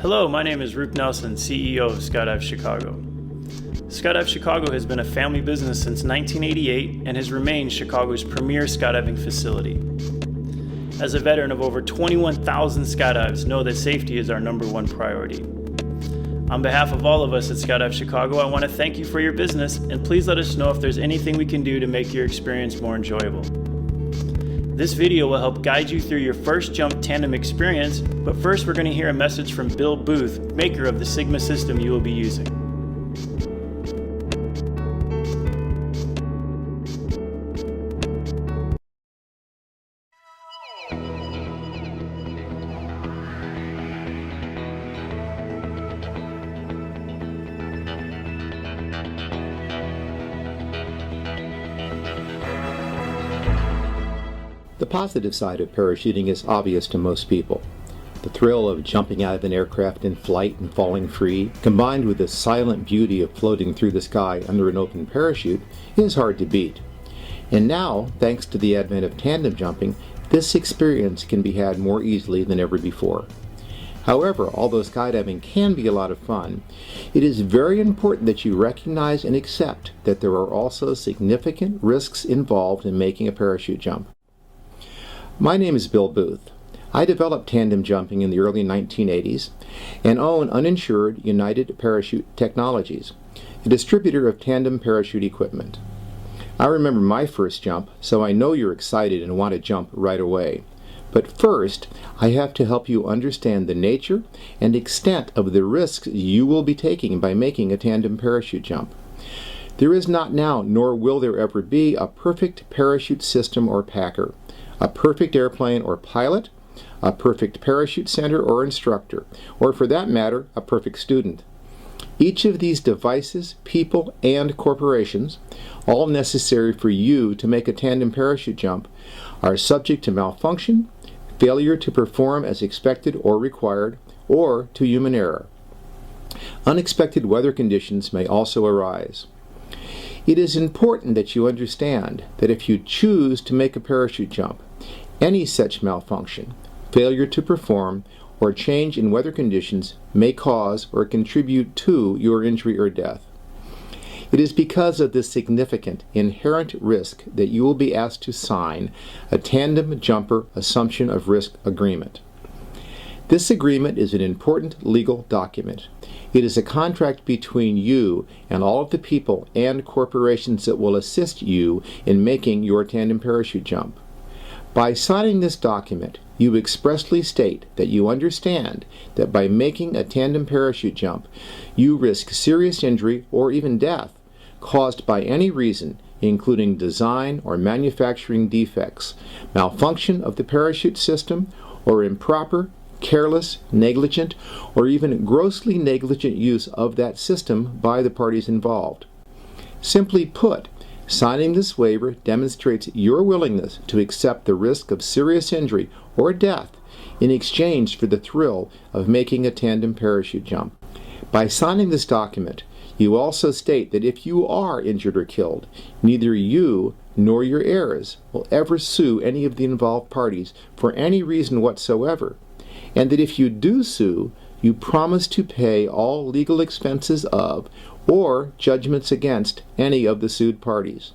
Hello, my name is Roop Nelson, CEO of Skydive Chicago. Skydive Chicago has been a family business since 1988 and has remained Chicago's premier skydiving facility. As a veteran of over 21,000 skydives, know that safety is our number one priority. On behalf of all of us at Skydive Chicago, I want to thank you for your business, and please let us know if there's anything we can do to make your experience more enjoyable. This video will help guide you through your first jump tandem experience, but first we're going to hear a message from Bill Booth, maker of the Sigma system you will be using. The positive side of parachuting is obvious to most people. The thrill of jumping out of an aircraft in flight and falling free, combined with the silent beauty of floating through the sky under an open parachute, is hard to beat. And now, thanks to the advent of tandem jumping, this experience can be had more easily than ever before. However, although skydiving can be a lot of fun, it is very important that you recognize and accept that there are also significant risks involved in making a parachute jump. My name is Bill Booth. I developed tandem jumping in the early 1980s and own uninsured United Parachute Technologies, a distributor of tandem parachute equipment. I remember my first jump, so I know you're excited and want to jump right away. But first, I have to help you understand the nature and extent of the risks you will be taking by making a tandem parachute jump. There is not now, nor will there ever be, a perfect parachute system or packer, a perfect airplane or pilot, a perfect parachute center or instructor, or for that matter, a perfect student. Each of these devices, people, and corporations, all necessary for you to make a tandem parachute jump, are subject to malfunction, failure to perform as expected or required, or to human error. Unexpected weather conditions may also arise. It is important that you understand that if you choose to make a parachute jump, any such malfunction, failure to perform, or change in weather conditions may cause or contribute to your injury or death. It is because of this significant inherent risk that you will be asked to sign a tandem jumper assumption of risk agreement. This agreement is an important legal document. It is a contract between you and all of the people and corporations that will assist you in making your tandem parachute jump. By signing this document, you expressly state that you understand that by making a tandem parachute jump, you risk serious injury or even death caused by any reason, including design or manufacturing defects, malfunction of the parachute system, or improper, careless, negligent, or even grossly negligent use of that system by the parties involved. Simply put, signing this waiver demonstrates your willingness to accept the risk of serious injury or death in exchange for the thrill of making a tandem parachute jump. By signing this document, you also state that if you are injured or killed, neither you nor your heirs will ever sue any of the involved parties for any reason whatsoever, and that if you do sue, you promise to pay all legal expenses of or judgments against any of the sued parties.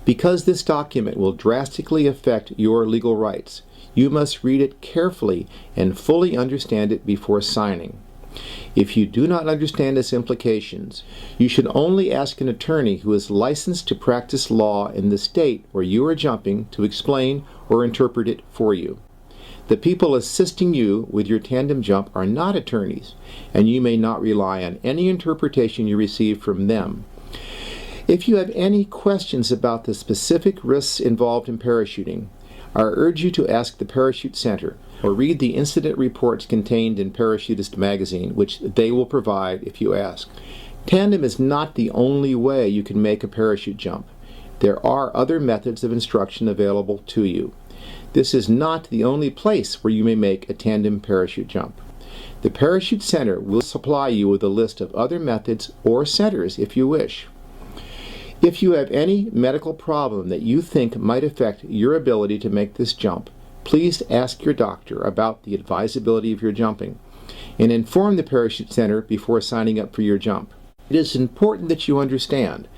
Because this document will drastically affect your legal rights, you must read it carefully and fully understand it before signing. If you do not understand its implications, you should only ask an attorney who is licensed to practice law in the state where you are jumping to explain or interpret it for you. The people assisting you with your tandem jump are not attorneys, and you may not rely on any interpretation you receive from them. If you have any questions about the specific risks involved in parachuting, I urge you to ask the Parachute Center or read the incident reports contained in Parachutist magazine, which they will provide if you ask. Tandem is not the only way you can make a parachute jump. There are other methods of instruction available to you. This is not the only place where you may make a tandem parachute jump. The Parachute Center will supply you with a list of other methods or centers if you wish. If you have any medical problem that you think might affect your ability to make this jump, please ask your doctor about the advisability of your jumping. and inform the parachute center before signing up for your jump. It is important that you understand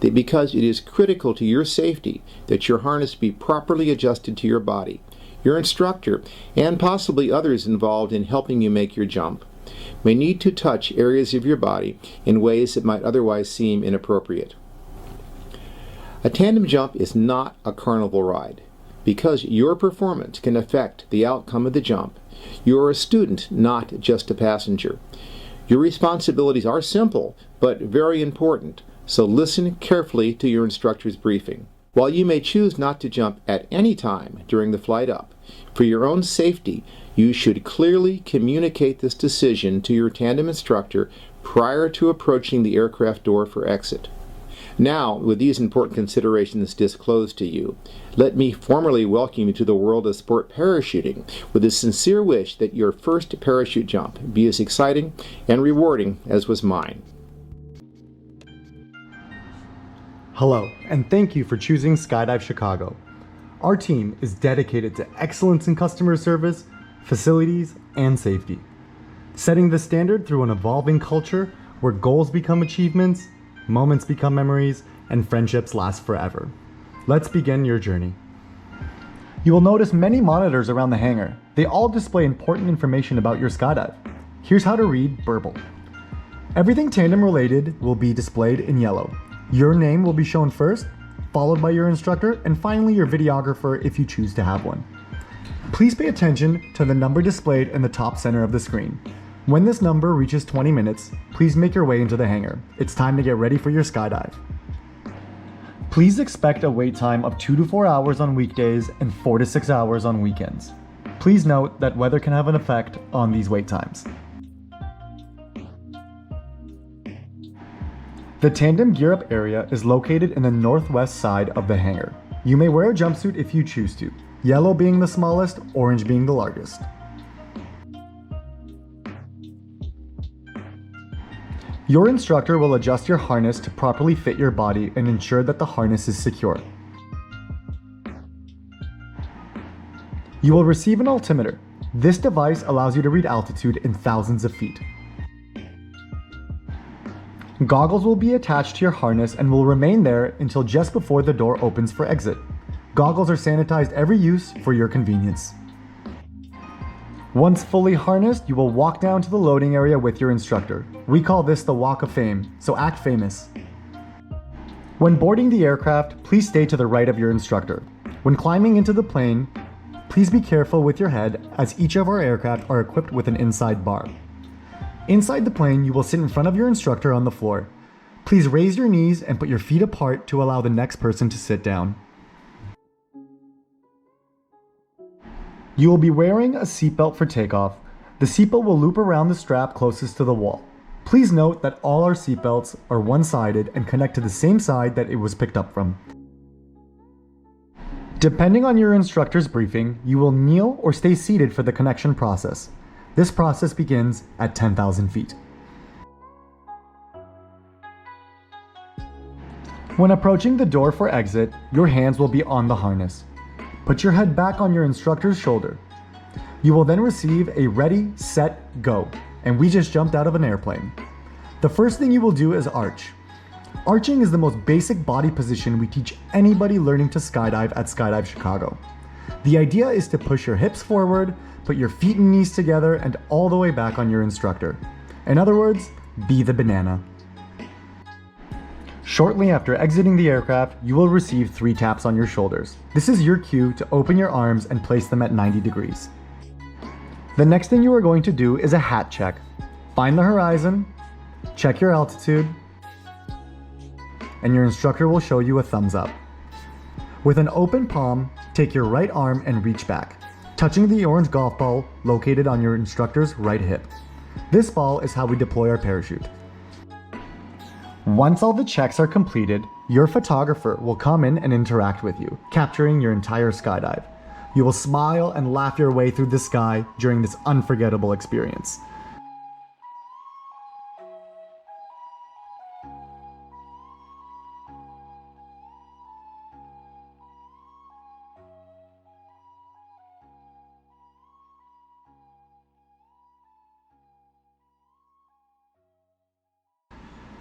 that because it is critical to your safety that your harness be properly adjusted to your body, your instructor, and possibly others involved in helping you make your jump may need to touch areas of your body in ways that might otherwise seem inappropriate. A tandem jump is not a carnival ride. Because your performance can affect the outcome of the jump, you are a student, not just a passenger. Your responsibilities are simple, but very important, so listen carefully to your instructor's briefing. While you may choose not to jump at any time during the flight up, for your own safety, you should clearly communicate this decision to your tandem instructor prior to approaching the aircraft door for exit. Now, with these important considerations disclosed to you, let me formally welcome you to the world of sport parachuting with a sincere wish that your first parachute jump be as exciting and rewarding as was mine. Hello, and thank you for choosing Skydive Chicago. Our team is dedicated to excellence in customer service, facilities, and safety, setting the standard through an evolving culture where goals become achievements, moments become memories, and friendships last forever. Let's begin your journey. You will notice many monitors around the hangar. They all display important information about your skydive. Here's how to read Burble. Everything tandem related will be displayed in yellow. Your name will be shown first, followed by your instructor, and finally your videographer if you choose to have one. Please pay attention to the number displayed in the top center of the screen. When this number reaches 20 minutes, please make your way into the hangar. It's time to get ready for your skydive. Please expect a wait time of 2 to 4 hours on weekdays and 4 to 6 hours on weekends. Please note that weather can have an effect on these wait times. The tandem gear up area is located in the northwest side of the hangar. You may wear a jumpsuit if you choose to, yellow being the smallest, orange being the largest. Your instructor will adjust your harness to properly fit your body and ensure that the harness is secure. You will receive an altimeter. This device allows you to read altitude in thousands of feet. Goggles will be attached to your harness and will remain there until just before the door opens for exit. Goggles are sanitized every use for your convenience. Once fully harnessed, you will walk down to the loading area with your instructor. We call this the Walk of Fame, so act famous. When boarding the aircraft, please stay to the right of your instructor. When climbing into the plane, please be careful with your head as each of our aircraft are equipped with an inside bar. Inside the plane, you will sit in front of your instructor on the floor. Please raise your knees and put your feet apart to allow the next person to sit down. You will be wearing a seatbelt for takeoff. The seatbelt will loop around the strap closest to the wall. Please note that all our seatbelts are one-sided and connect to the same side that it was picked up from. Depending on your instructor's briefing, you will kneel or stay seated for the connection process. This process begins at 10,000 feet. When approaching the door for exit, your hands will be on the harness. Put your head back on your instructor's shoulder. You will then receive a ready, set, go, and we just jumped out of an airplane. The first thing you will do is arch. Arching is the most basic body position we teach anybody learning to skydive at Skydive Chicago. The idea is to push your hips forward, put your feet and knees together, and all the way back on your instructor. In other words, be the banana. Shortly after exiting the aircraft, you will receive 3 taps on your shoulders. This is your cue to open your arms and place them at 90 degrees. The next thing you are going to do is a hat check. Find the horizon, check your altitude, and your instructor will show you a thumbs up. With an open palm, take your right arm and reach back, touching the orange golf ball located on your instructor's right hip. This ball is how we deploy our parachute. Once all the checks are completed, your photographer will come in and interact with you, capturing your entire skydive. You will smile and laugh your way through the sky during this unforgettable experience.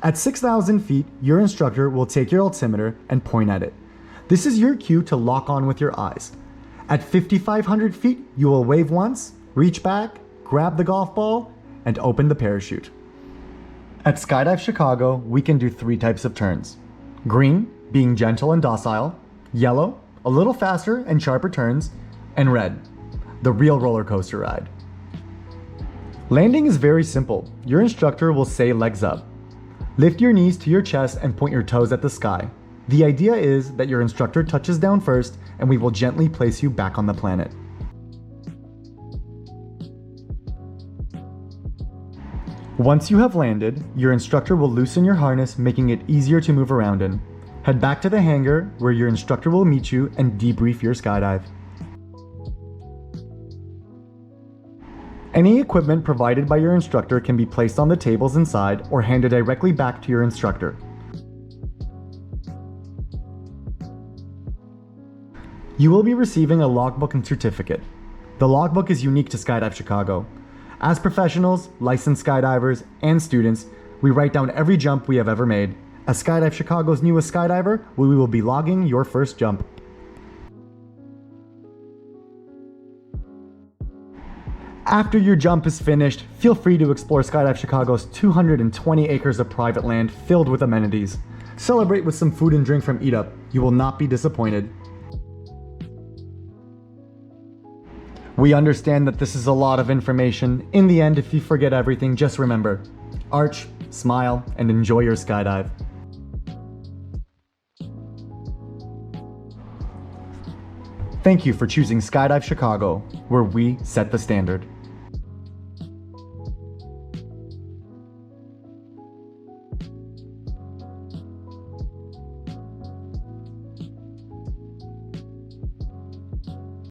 At 6,000 feet, your instructor will take your altimeter and point at it. This is your cue to lock on with your eyes. At 5,500 feet, you will wave once, reach back, grab the golf ball, and open the parachute. At Skydive Chicago, we can do 3 types of turns. Green, being gentle and docile. Yellow, a little faster and sharper turns. And red, the real roller coaster ride. Landing is very simple. Your instructor will say legs up. Lift your knees to your chest and point your toes at the sky. The idea is that your instructor touches down first and we will gently place you back on the planet. Once you have landed, your instructor will loosen your harness, making it easier to move around in. Head back to the hangar where your instructor will meet you and debrief your skydive. Any equipment provided by your instructor can be placed on the tables inside or handed directly back to your instructor. You will be receiving a logbook and certificate. The logbook is unique to Skydive Chicago. As professionals, licensed skydivers, and students, we write down every jump we have ever made. As Skydive Chicago's newest skydiver, we will be logging your first jump. After your jump is finished, feel free to explore Skydive Chicago's 220 acres of private land filled with amenities. Celebrate with some food and drink from Eat Up. You will not be disappointed. We understand that this is a lot of information. In the end, if you forget everything, just remember, arch, smile, and enjoy your skydive. Thank you for choosing Skydive Chicago, where we set the standard.